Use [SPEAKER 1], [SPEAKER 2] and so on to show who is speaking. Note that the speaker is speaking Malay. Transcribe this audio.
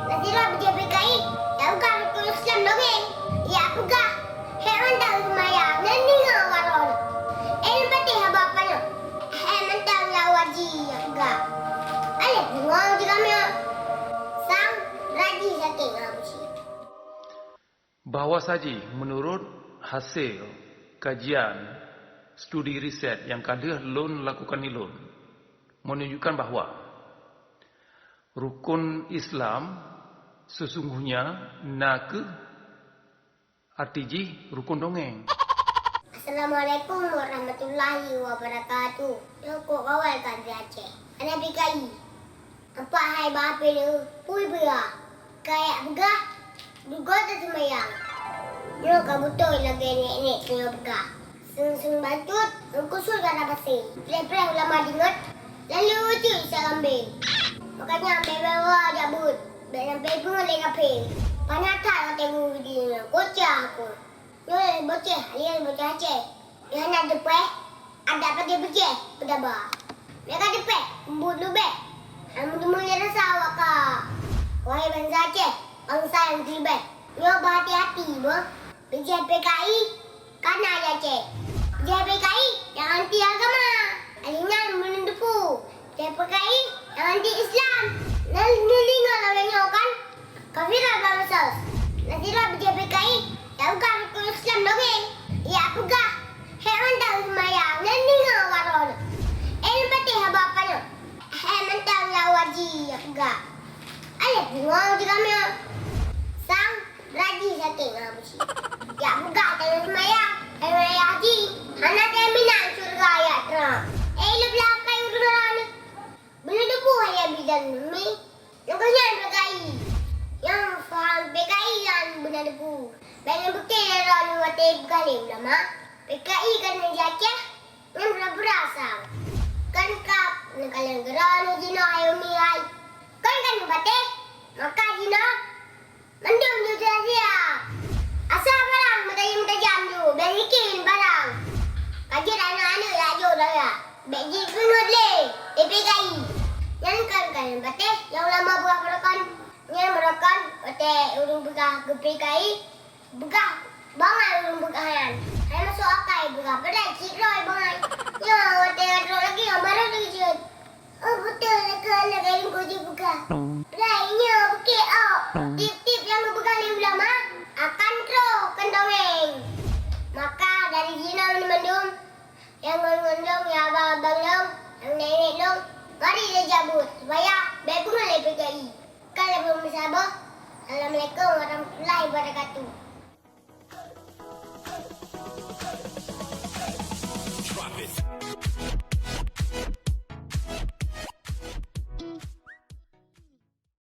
[SPEAKER 1] Nazira BJPKI, ya bukan rukun Islam dongeng. Ya pegah, hewan tak semayang, nani ngawaron. Patih habapanya. Mentang lawaji ya pegah. Alih, ngau juga mea. Sang raji saking ngabusi.
[SPEAKER 2] Bahawa saja menurut hasil kajian studi riset yang kadah LUN lakukan di LUN menunjukkan bahawa rukun Islam sesungguhnya nak artiji rukun dongeng.
[SPEAKER 1] Assalamualaikum warahmatullahi wabarakatuh. Yo kok kawal kan di Aceh. Anak PKI. Apa hai bape ni? Pui belah. Kayak begah. Duga tak semayang. Yo kabutoy lagi nek ni begah. Sung bantut, kusul kan apa sih? Play ulama dingat. Lalu uci kambing. Makanya bebawa jabut. Sampai pun lagi kaping. Panata tengok video. Kocah aku. Yo bocah, lihat bocah Aceh. Yang nak depan, ada apa dia bocah? Pedaba. Mereka depan, embut lubek. Kamu mulai rasa awak kah? Wahai bangsa Aceh, bangsa yang terlibat. Yo berhati-hati, boh. BJPKI, kanan Aceh. BJPKI yang anti agama. Alihnya belum depu. BJPKI yang anti Islam. Lalu lawannya kan? Kafirah bangsa. Nazira BJPKI. Ya bukan rukun Islam dongeng. Ya pegah. Hewan tak semayang. Nani ngawaron. Patih habapanya. Mentang lawaji ya pegah. Alih, ngau juga mea. Sang raji saking ngabusi. Ya pegah tak semayang. Hewan haji. Anak dia minat surga ya terang. Lebelakang urunan. Belum debu hanya bidan demi. Yang kenyan PKI. Yang faham PKI yang benar debu. Banyak bukti yang lalu watai berkali ulama. PKI kan di Aceh yang berasa. Kan kap kalian geran jina ayo mihai. Kan batik maka jina mendung juga dia. Asal barang minta jam tu, berikin barang. Kaji anak-anak ya jo dah ya. Bagi kunut le, PKI. Yang kan batik yang ulama buat berakan. Yang berakan batik urung begah ke PKI. Begah bangai urung begahan. Hai masuk akal begah pedai cik roy bangai. Ya hotel lagi yang baru lagi cut. Oh betul nak kain koji begah. Pedainya bukit oh. Tip-tip yang begahan ni ulama akan tro kendongeng. Maka dari Cina mendung yang ngondong ya abang dong, yang nenek dong, mari dia cabut supaya bebungan le PKI. Kalau belum sabah. Assalamualaikum warahmatullahi wabarakatuh.